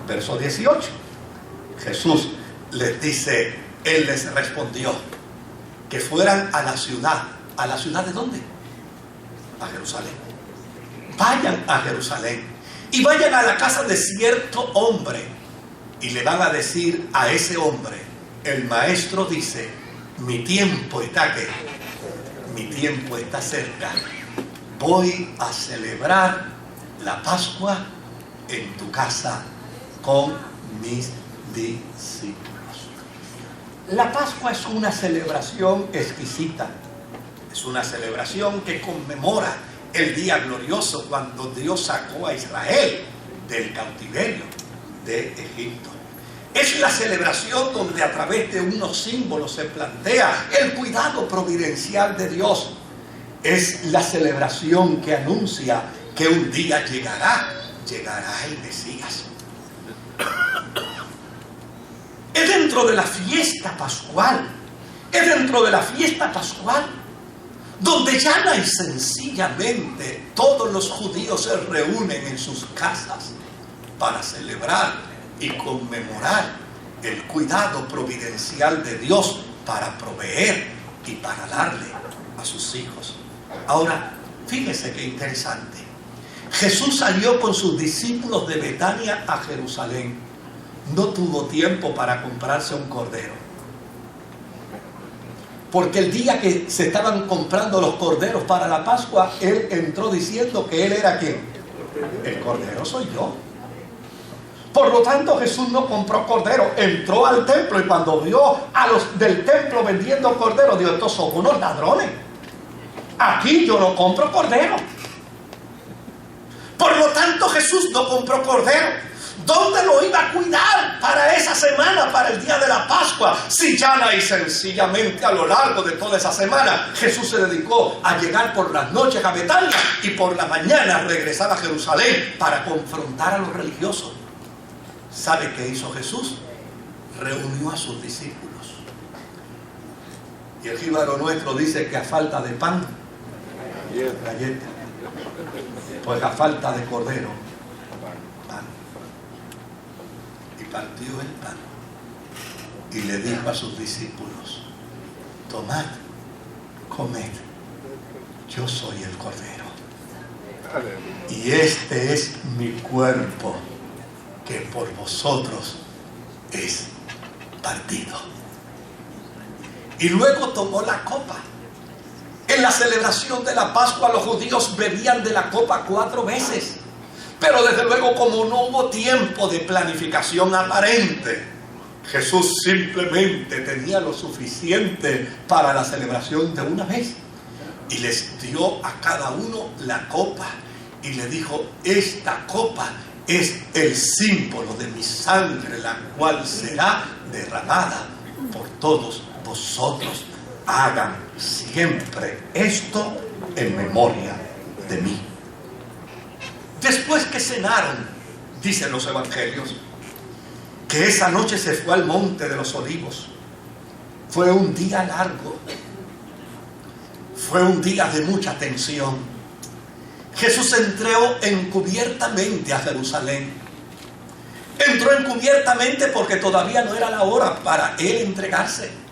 Verso 18. Jesús les dice, Él les respondió que fueran a la ciudad. ¿A la ciudad de dónde? A Jerusalén. Vayan a Jerusalén y vayan a la casa de cierto hombre y le van a decir a ese hombre: el maestro dice, mi tiempo está ¿qué? Mi tiempo está cerca. Voy a celebrar la Pascua en tu casa con mis discípulos. La Pascua es una celebración exquisita. Es una celebración que conmemora el día glorioso cuando Dios sacó a Israel del cautiverio de Egipto. Es la celebración donde a través de unos símbolos se plantea el cuidado providencial de Dios. Es la celebración que anuncia que un día llegará el Mesías. Es dentro de la fiesta pascual, donde llana y sencillamente todos los judíos se reúnen en sus casas para celebrar y conmemorar el cuidado providencial de Dios para proveer y para darle a sus hijos. Ahora, fíjese qué interesante. Jesús salió con sus discípulos de Betania a Jerusalén. No tuvo tiempo para comprarse un cordero. Porque el día que se estaban comprando los corderos para la Pascua, Él entró diciendo que Él era ¿quién? El cordero soy yo. Por lo tanto, Jesús no compró cordero. Entró al templo y cuando vio a los del templo vendiendo cordero, dijo: estos son unos ladrones. Aquí yo no compro cordero. Por lo tanto, Jesús no compró cordero. ¿Dónde lo iba a cuidar para esa semana, para el día de la Pascua? Si llana y sencillamente a lo largo de toda esa semana Jesús se dedicó a llegar por las noches a Betania y por la mañana regresar a Jerusalén para confrontar a los religiosos. ¿Sabe qué hizo Jesús? Reunió a sus discípulos. Y el jíbaro nuestro dice que a falta de pan, galleta. Pues a falta de cordero, pan. Y partió el pan y le dijo a sus discípulos: tomad, comed, yo soy el cordero. Y este es mi cuerpo, que por vosotros es partido. Y luego tomó la copa. En la celebración de la Pascua los judíos bebían de la copa 4 veces. Pero desde luego, como no hubo tiempo de planificación aparente, Jesús simplemente tenía lo suficiente para la celebración de una vez. Y les dio a cada uno la copa y le dijo: esta copa es el símbolo de mi sangre, la cual será derramada por todos vosotros. Hagan siempre esto en memoria de mí. Después que cenaron, dicen los evangelios, que esa noche se fue al monte de los olivos. Fue un día largo. Fue un día de mucha tensión. Jesús entró encubiertamente a Jerusalén. Entró encubiertamente porque todavía no era la hora para Él entregarse.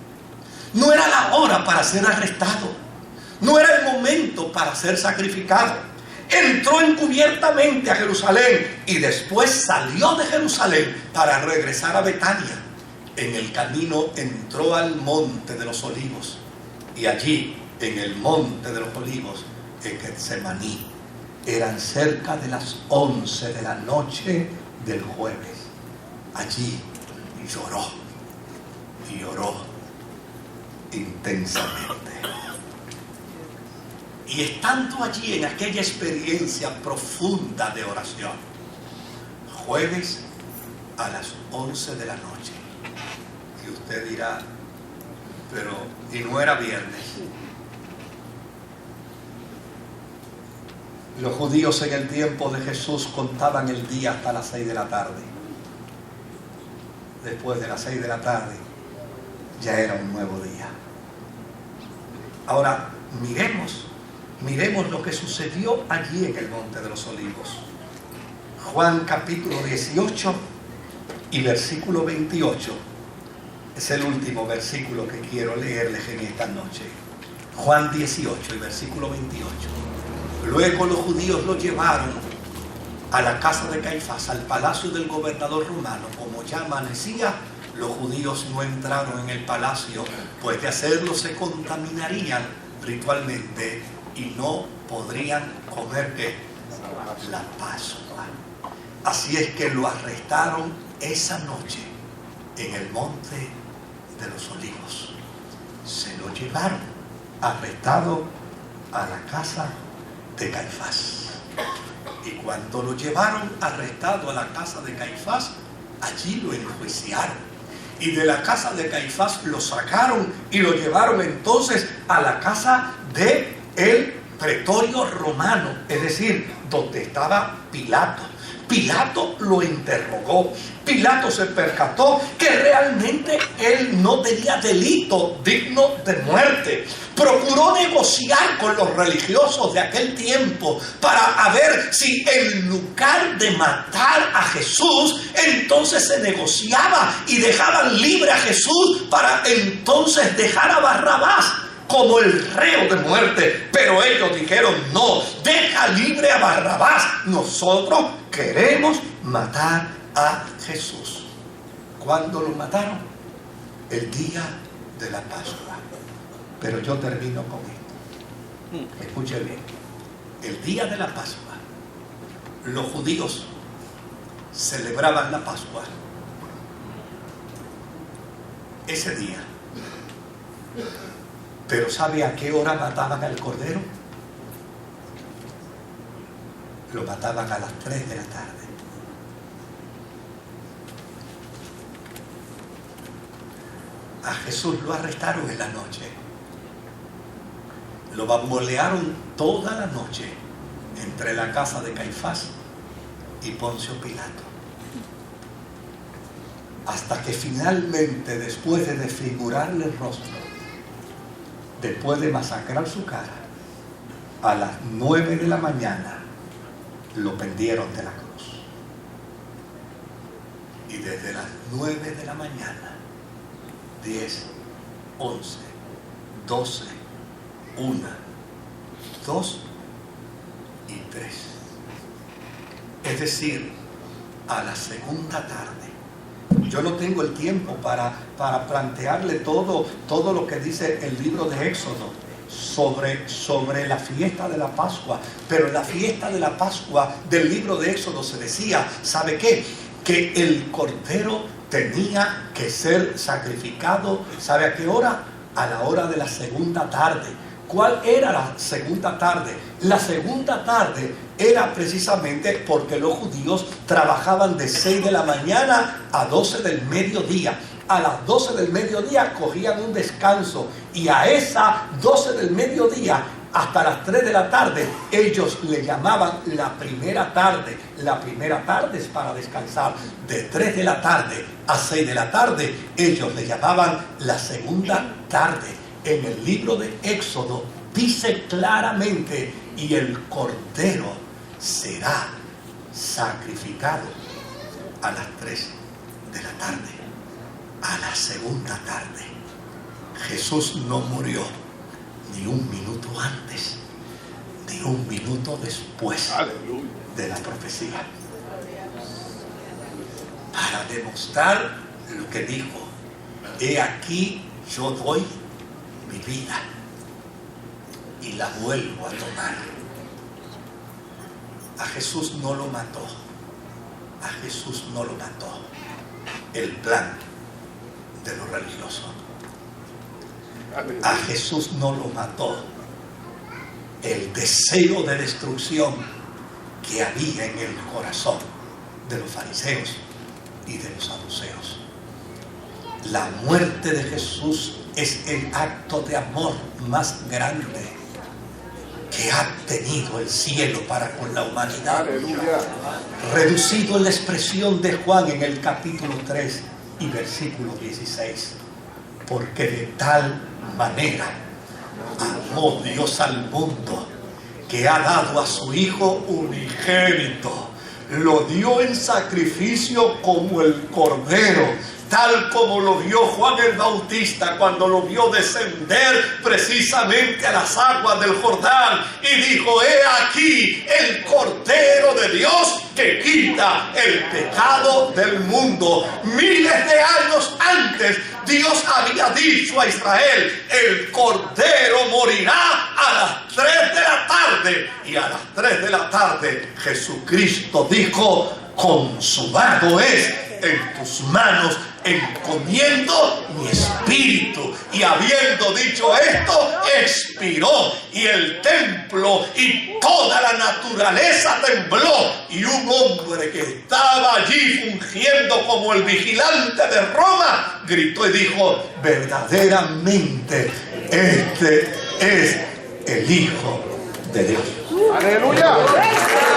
No era la hora para ser arrestado. No era el momento para ser sacrificado. Entró encubiertamente a Jerusalén y después salió de Jerusalén para regresar a Betania. En el camino entró al monte de los olivos. Y allí, en el monte de los olivos, en Getsemaní, eran cerca de las 11 de la noche del jueves. Allí lloró y lloró intensamente. Y estando allí en aquella experiencia profunda de oración, jueves a las 11 de la noche, y usted dirá: pero ¿y no era viernes? Los judíos en el tiempo de Jesús contaban el día hasta las 6 de la tarde. Después de las 6 de la tarde ya era un nuevo día. Ahora miremos lo que sucedió allí en el monte de los olivos. Juan capítulo 18 y versículo 28 es el último versículo que quiero leerles en esta noche. Juan 18 y versículo 28. Luego los judíos lo llevaron a la casa de Caifás, al palacio del gobernador romano. Como ya amanecía, los judíos no entraron en el palacio, pues de hacerlo se contaminarían ritualmente y no podrían comer ¿qué? La Pascua. Así es que lo arrestaron esa noche en el monte de los olivos. Se lo llevaron arrestado a la casa de Caifás. Y cuando lo llevaron arrestado a la casa de Caifás, allí lo enjuiciaron. Y de la casa de Caifás lo sacaron y lo llevaron entonces a la casa de el pretorio romano, es decir, donde estaba Pilato. Pilato lo interrogó. Pilato se percató que realmente él no tenía delito digno de muerte. Procuró negociar con los religiosos de aquel tiempo para ver si en lugar de matar a Jesús, entonces se negociaba y dejaban libre a Jesús para entonces dejar a Barrabás como el reo de muerte. Pero ellos dijeron: no, deja libre a Barrabás, nosotros queremos matar a Jesús. ¿Cuándo lo mataron? El día de la Pascua. Pero yo termino con esto. Escuche bien. El día de la Pascua, los judíos celebraban la Pascua ese día. Pero ¿sabe a qué hora mataban al cordero? Lo mataban a las 3 de la tarde. A Jesús lo arrestaron en la noche. Lo bambolearon toda la noche entre la casa de Caifás y Poncio Pilato. Hasta que finalmente, después de desfigurarle el rostro, después de masacrar su cara, a las 9 de la mañana lo pendieron de la cruz. Y desde las 9 de la mañana, 10, 11, 12, 1, 2 y 3. Es decir, a la segunda tarde. Yo no tengo el tiempo para plantearle todo lo que dice el libro de Éxodo sobre la fiesta de la Pascua. Pero en la fiesta de la Pascua del libro de Éxodo se decía, ¿sabe qué? Que el cordero tenía que ser sacrificado, ¿sabe a qué hora? A la hora de la segunda tarde. ¿Cuál era la segunda tarde? La segunda tarde era precisamente porque los judíos trabajaban de 6 de la mañana a 12 del mediodía. A las 12 del mediodía cogían un descanso y a esa 12 del mediodía hasta las 3 de la tarde ellos le llamaban la primera tarde. La primera tarde es para descansar. De 3 de la tarde a 6 de la tarde ellos le llamaban la segunda tarde. En el libro de Éxodo dice claramente: y el cordero será sacrificado a las 3 de la tarde. A la segunda tarde. Jesús no murió ni un minuto antes ni un minuto después de la profecía, para demostrar lo que dijo: he aquí yo doy mi vida y la vuelvo a tomar. A Jesús no lo mató. A Jesús no lo mató el plan de los religiosos. A Jesús no lo mató el deseo de destrucción que había en el corazón de los fariseos y de los saduceos. La muerte de Jesús es el acto de amor más grande que ha tenido el cielo para con la humanidad. Aleluya. Reducido en la expresión de Juan en el capítulo 3 y versículo 16. Porque de tal manera amó Dios al mundo que ha dado a su Hijo unigénito. Lo dio en sacrificio como el cordero, tal como lo vio Juan el Bautista cuando lo vio descender precisamente a las aguas del Jordán y dijo: he aquí el Cordero de Dios que quita el pecado del mundo. Miles de años antes Dios había dicho a Israel: el Cordero morirá a las 3 de la tarde. Y a las 3 de la tarde Jesucristo dijo: consumado es, en tus manos encomiendo mi espíritu. Y habiendo dicho esto, expiró, y el templo y toda la naturaleza tembló, y un hombre que estaba allí fungiendo como el vigilante de Roma gritó y dijo: verdaderamente este es el Hijo de Dios. ¡Aleluya!